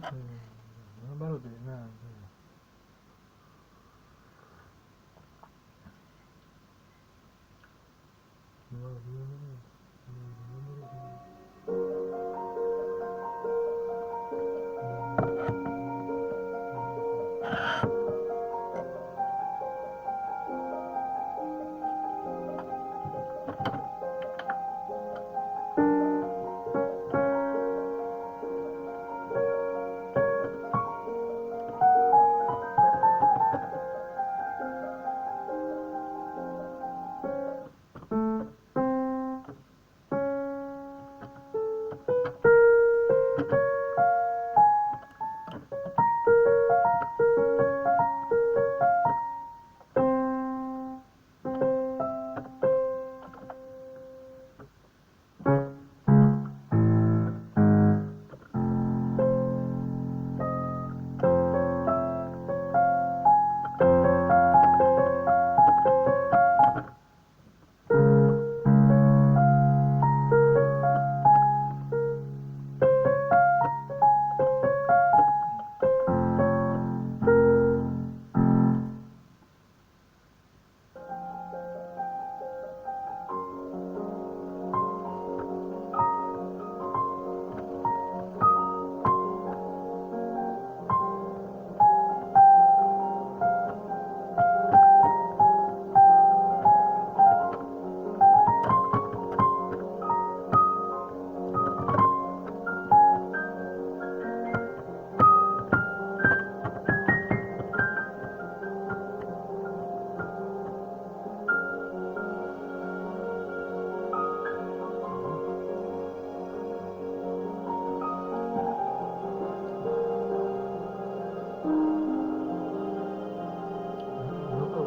Наоборот, да.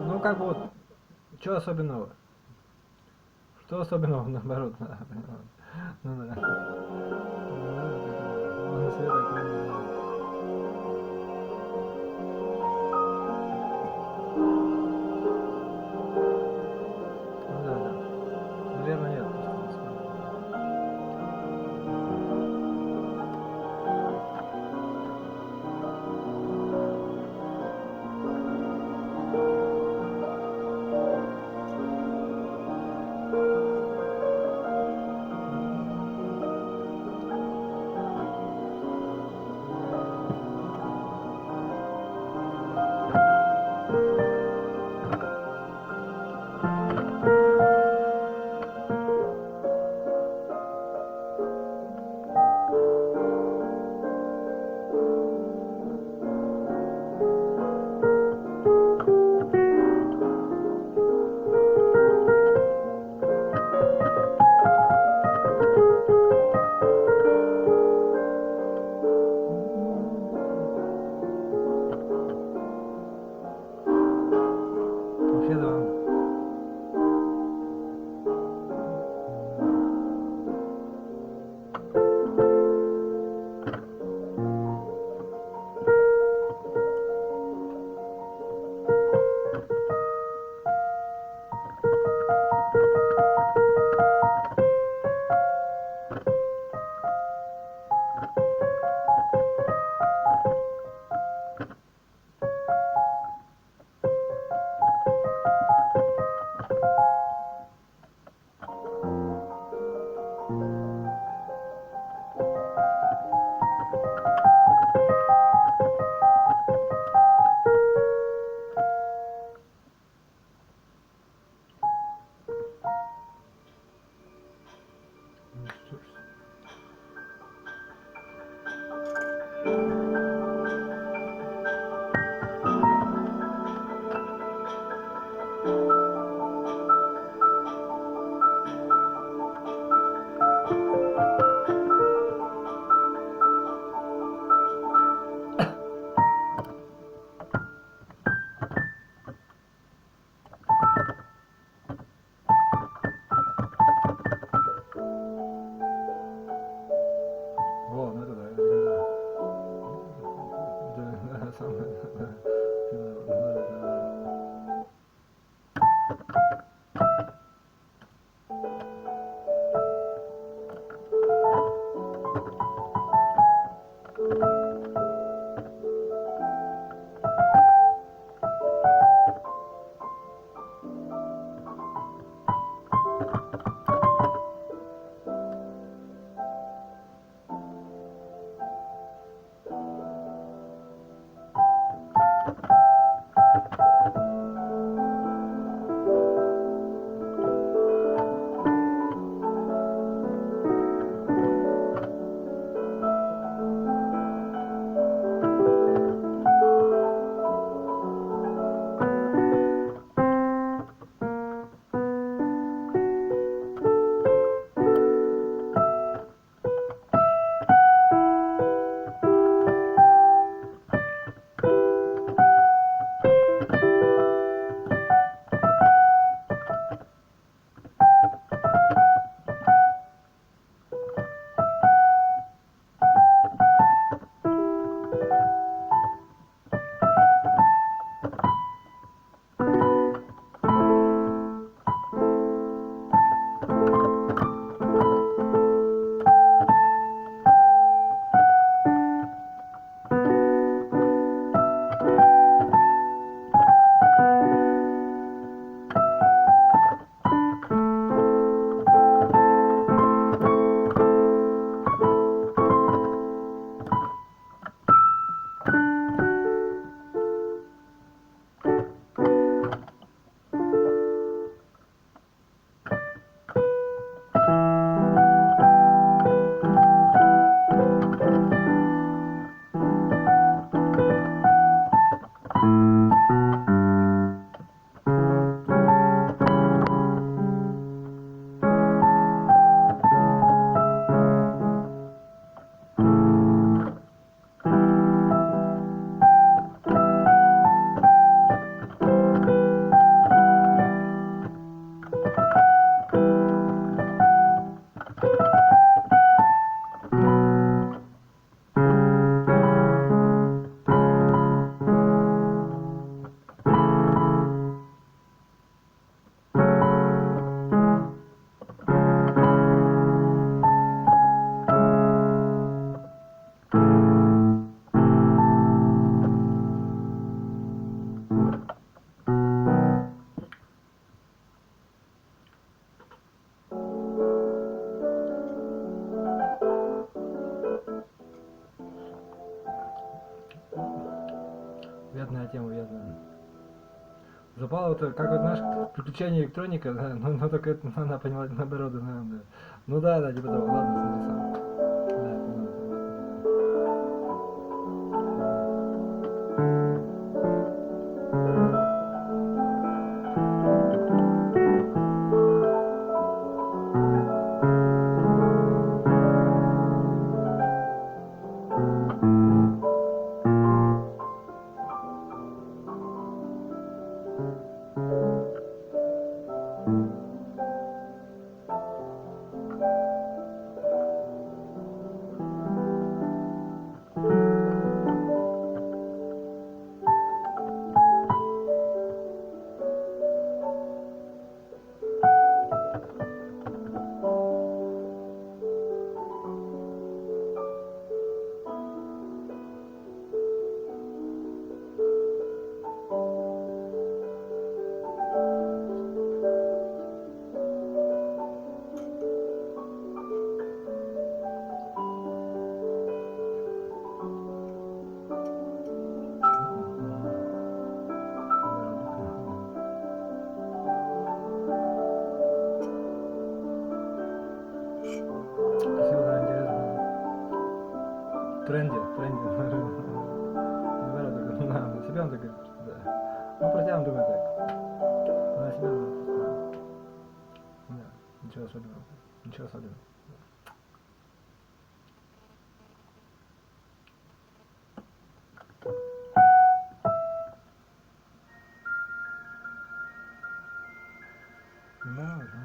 Ну как бы вот, что особенного? Что особенного, наоборот? Ну да. Он себе такой не знает. Ну да, да. Наверное, нет. Вообще да. Во, ну это да, это да. Запало вот, как вот, знаешь, приключение электроника, да, но только это она поняла наоборот, да, да. Ну да, типа того, ладно, смотри сам. Да, понял. Тренде. Наоборот, на себя он так говорит, да. Ну, про тебя он думает так. На себя он просто. Да, ничего особенного. Ничего особенного. Да, да.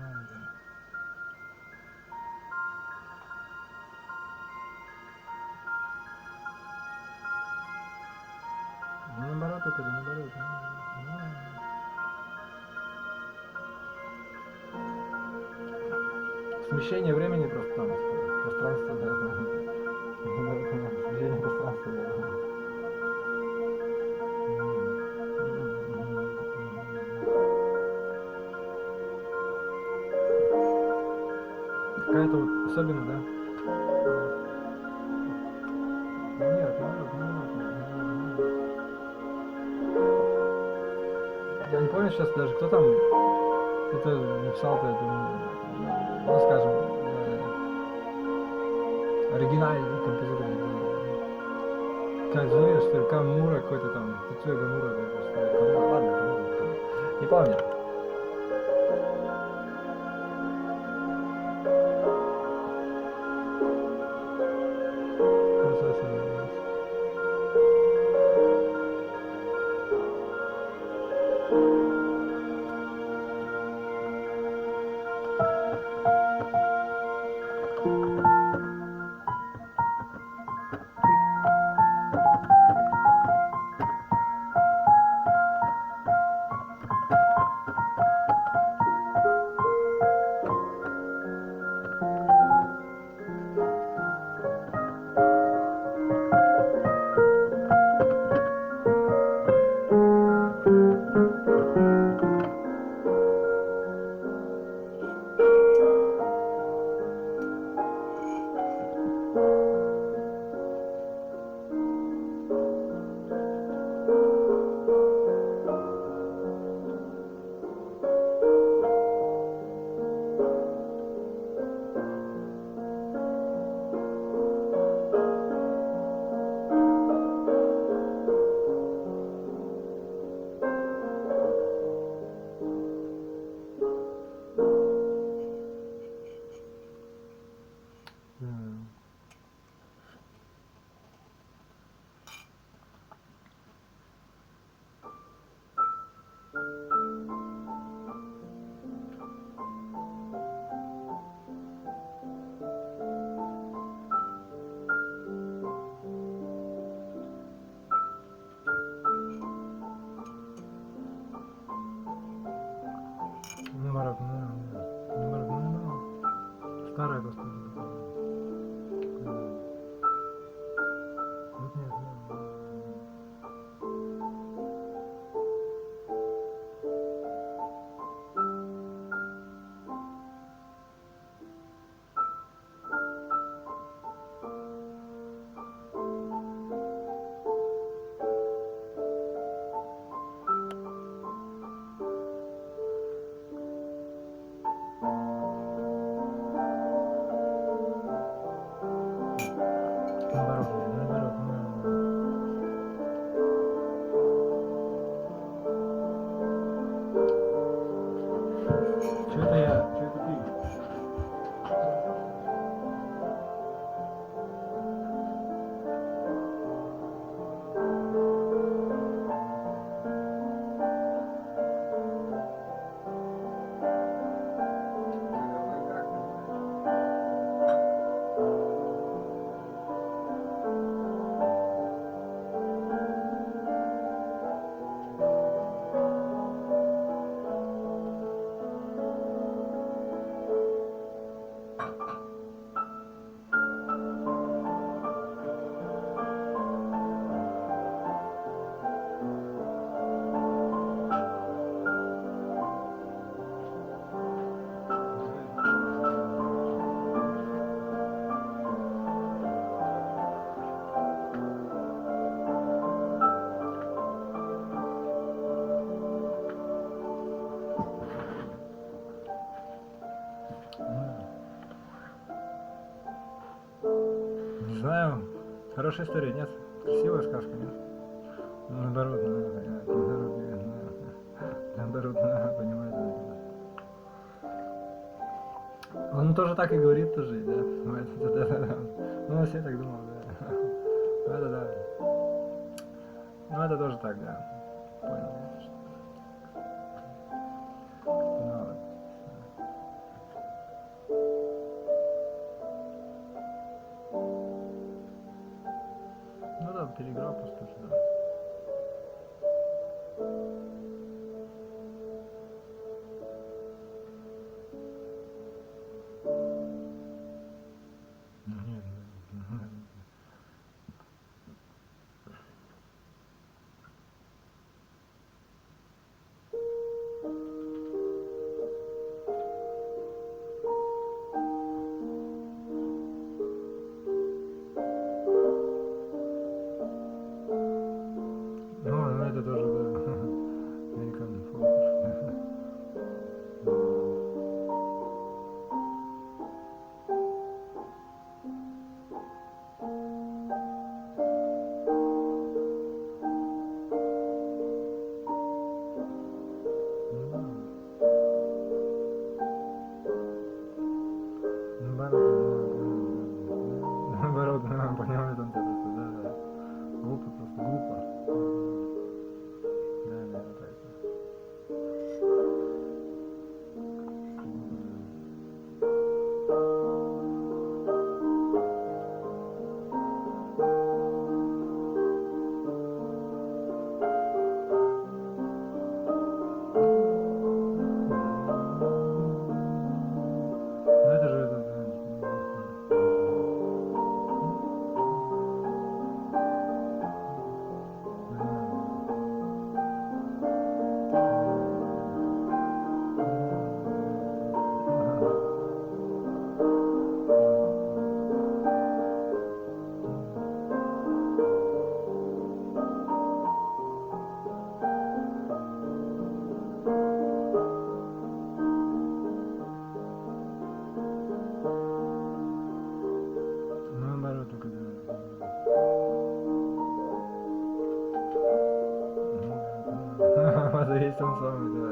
Ну, наоборот, это наоборот. Смещение времени просто там, пространство, да. Смещение пространства, да. Какая-то вот особенно, да? Нет, я не помню сейчас даже, кто там это написал-то, ну, скажем, оригинальный композитор. Как зовут, что ли, Камура какой-то там, Тицуя Камура, что ли, Камура, ладно, Камура. Не помню. Старая, господи. Вот нет. Наоборот, наоборот, Что это я? Что это ты? Не знаю. Хорошая история, нет? Красивая сказка, нет? Наоборот, наоборот, понимаете. Он тоже так и говорит, тоже, да? Ну, все так думал, да. Ну, это да. Ну, это тоже так, да. Понял. Ну да, переиграл просто сюда. Ну, это тоже, да. Американский фолк. Наоборот, понимаю, там это, да. Глупо, просто глупо. Да, это так. Ну это же это. Наоборот, только да. Вот есть он самый, да.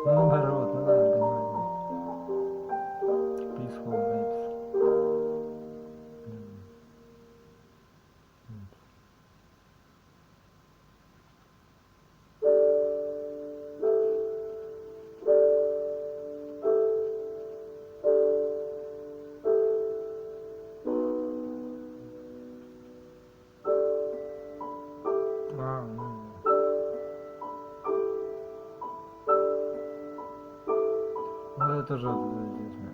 Наоборот, ну надо понимать. Peaceful vibes. Ну это тоже интересно.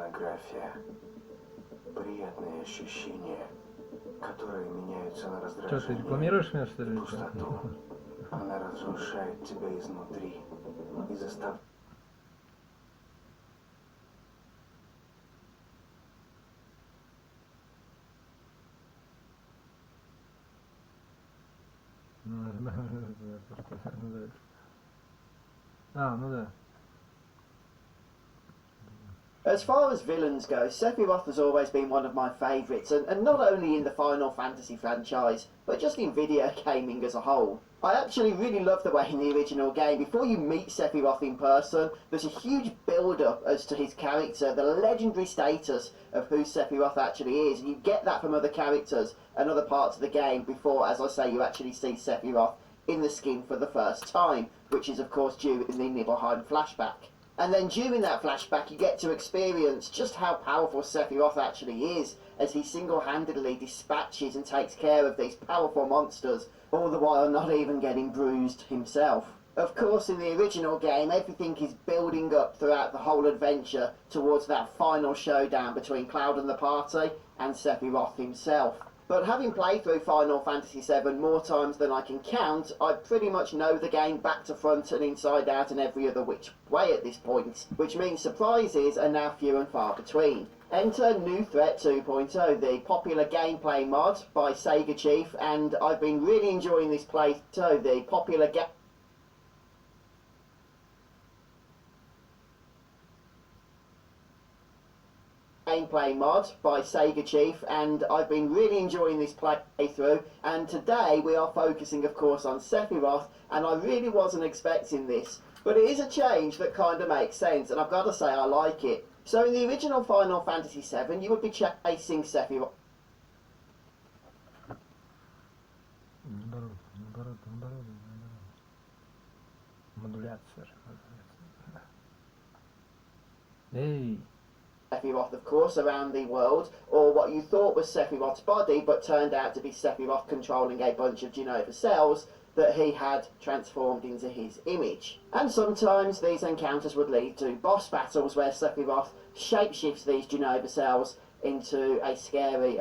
Порнография. Приятные ощущения, которые меняются на Что, ты раздражение рекламируешь меня, что и ли? пустоту. Она разрушает тебя изнутри и заставляет. А, ну да. As far as villains go, Sephiroth has always been one of my favourites, and not only in the Final Fantasy franchise, but just in video gaming as a whole. I actually really love the way in the original game, before you meet Sephiroth in person, there's a huge build-up as to his character, the legendary status of who Sephiroth actually is. You get that from other characters and other parts of the game before, as I say, you actually see Sephiroth in the skin for the first time, which is of course during the Nibelheim flashback. And then during that flashback you get to experience just how powerful Sephiroth actually is, as he single-handedly dispatches and takes care of these powerful monsters, all the while not even getting bruised himself. Of course, in the original game, everything is building up throughout the whole adventure towards that final showdown between Cloud and the party and Sephiroth himself. But having played through Final Fantasy VII more times than I can count, I pretty much know the game back to front and inside out and every other which way at this point, which means surprises are now few and far between. Enter New Threat 2.0, the popular gameplay mod by Sega Chief, and I've been really enjoying this playthrough, the popular gameplay mod by Sega Chief, and I've been really enjoying this playthrough, and today we are focusing of course on Sephiroth, and I really wasn't expecting this, but it is a change that kind of makes sense, and I've got to say I like it. So in the original Final Fantasy VII you would be chasing Sephiroth Модуляция. Эй! Sephiroth, of course, around the world, or what you thought was Sephiroth's body, but turned out to be Sephiroth controlling a bunch of Genova cells that he had transformed into his image. And sometimes these encounters would lead to boss battles where Sephiroth shapeshifts these Genova cells into a scary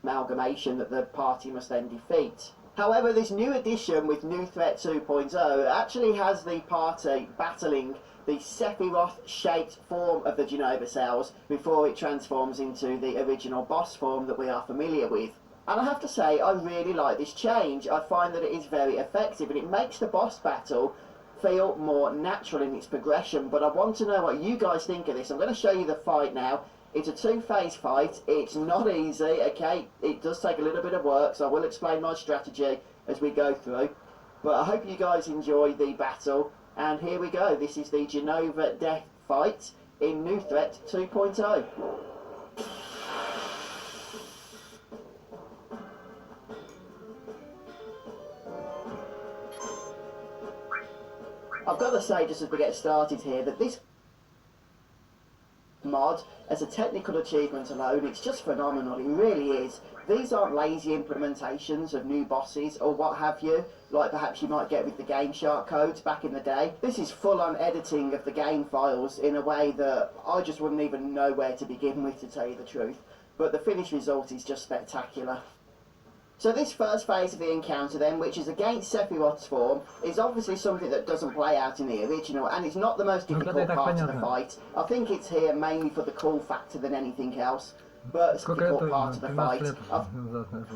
amalgamation that the party must then defeat. However, this new edition with New Threat 2.0 actually has the party battling the Sephiroth-shaped form of the Genova cells before it transforms into the original boss form that we are familiar with. And I have to say, I really like this change. I find that it is very effective and it makes the boss battle feel more natural in its progression, but I want to know what you guys think of this. I'm going to show you the fight now. It's a two-phase fight. It's not easy, okay? It does take a little bit of work, so I will explain my strategy as we go through. But I hope you guys enjoy the battle. And here we go. This is the Genova Death fight in New Threat 2.0. I've got to say, just as we get started here, that this mod, as a technical achievement alone, it's just phenomenal. It really is. These aren't lazy implementations of new bosses or what have you, like perhaps you might get with the Game Shark codes back in the day. This is full-on editing of the game files in a way that I just wouldn't even know where to begin with, to tell you the truth. But the finished result is just spectacular. So this first phase of the encounter then, which is against Sephiroth's form, is obviously something that doesn't play out in the original, and it's not the most difficult part of the fight. I think it's here mainly for the cool factor than anything else. But it's a difficult part of the fight.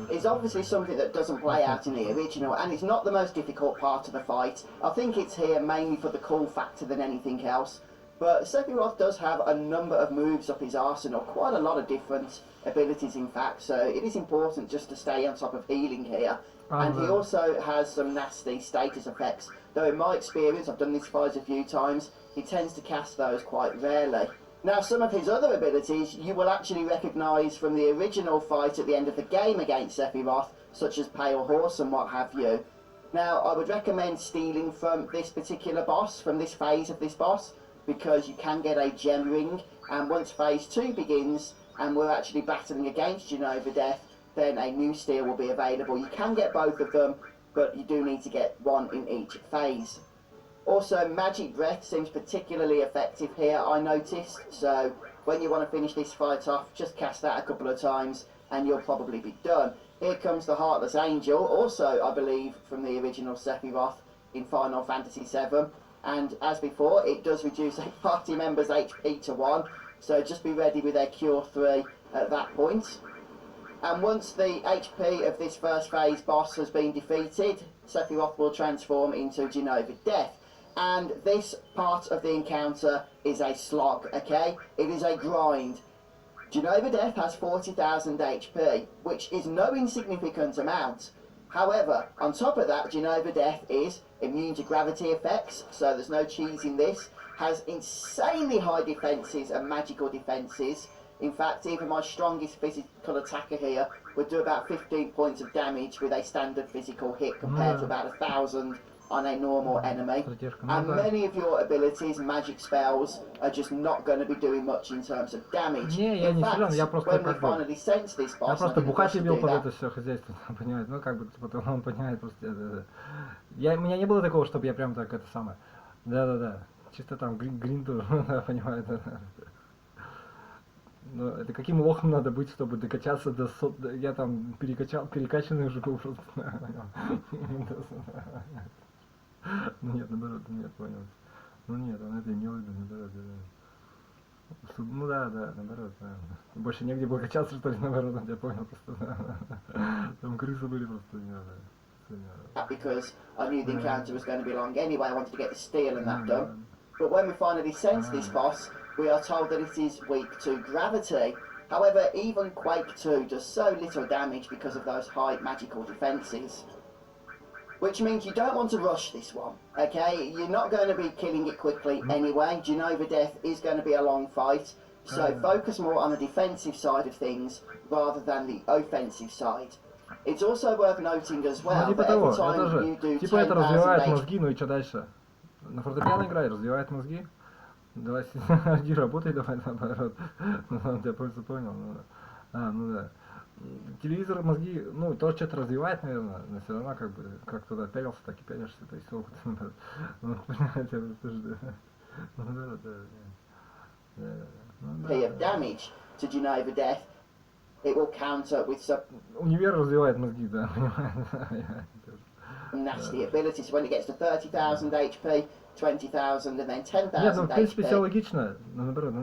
It's obviously something that doesn't play out in the original, and it's not the most difficult part of the fight. I think it's here mainly for the cool factor than anything else. But Sephiroth does have a number of moves up his arsenal, quite a lot of different abilities in fact, so it is important just to stay on top of healing here. And he also has some nasty status effects, though in my experience, I've done this fight a few times, he tends to cast those quite rarely. Now some of his other abilities you will actually recognise from the original fight at the end of the game against Sephiroth, such as Pale Horse and what have you. Now I would recommend stealing from this particular boss, from this phase of this boss, because you can get a gem ring, and once phase 2 begins and we're actually battling against Genova Death, then a new steal will be available. You can get both of them, but you do need to get one in each phase. Also, Magic Breath seems particularly effective here, I noticed, so when you want to finish this fight off, just cast that a couple of times and you'll probably be done. Here comes the Heartless Angel, also I believe from the original Sephiroth in Final Fantasy VII, and as before it does reduce a party member's HP to 1, so just be ready with their Cure 3 at that point. And once the HP of this first phase boss has been defeated, Sephiroth will transform into Genova Death. And this part of the encounter is a slog, okay? It is a grind. Genova Death has 40,000 HP, which is no insignificant amount. However, on top of that, Genova Death is immune to gravity effects, so there's no cheese in this, has insanely high defences and magical defences. In fact, even my strongest physical attacker here would do about 15 points of damage with a standard physical hit compared to about 1,000 on a normal enemy. And many of your abilities, magic spells, are just not going to be doing much in terms of damage. In fact, when we finally sense this boss, я просто бухать любил под это все хозяйство, понимаете, ну как бы потом он понимает просто. У меня не было такого, чтобы я прям так это самое. Да, чисто там грин тоже, понимаю. Но это каким лохом надо быть, чтобы докачаться до я там перекачанный уже был просто. Ну нет, наоборот, нет, понял. Ну нет, он это имел в виду, наоборот, да. Ну да, наоборот, да. Больше негде было качаться, что ли, наоборот, я понял просто. Там крысы были просто, не надо. Because I knew the encounter was going to be long anyway, I wanted to get the steel and that done. But when we finally sense this boss, we are told that it is weak to gravity. However, even Quake 2 does so little damage because of those high magical defences. Which means you don't want to rush this one, okay? You're not going to be killing it quickly anyway. Genova Death is going to be a long fight, so focus more on the defensive side of things rather than the offensive side. It's also worth noting as well that every time you do 10,000 это развивает мозги, ну и что дальше? На фортепиано играй, развивает мозги. Давай, иди работай, давай наоборот. Я просто понял. Ну да. Телевизор мозги, ну, тоже что-то развивает, наверное, но все равно как туда пялился, так и пялишься, то есть опыт. Ну, понимаете, тоже, of damage to Genova Death, it will counter with some универ развивает мозги, да, понимаете. Nasty abilities. When it gets to 30,000 HP, 20,000 and then 10,000 Нет, ну, в принципе, все HP, логично, но наоборот,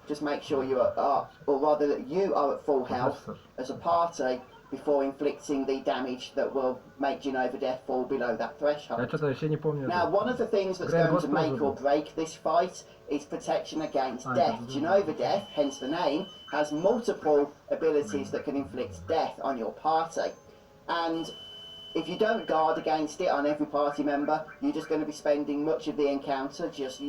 just make sure you are, or rather that you are at full health as a party before inflicting the damage that will make Genova Death fall below that threshold. Я что-то вообще не помню. Now, one of the things that's going to make or break this fight is protection against death. Genova Death, hence the name, has multiple abilities that can inflict death on your party. And if you don't guard against it on every party member, you're just going to be spending much of the encounter just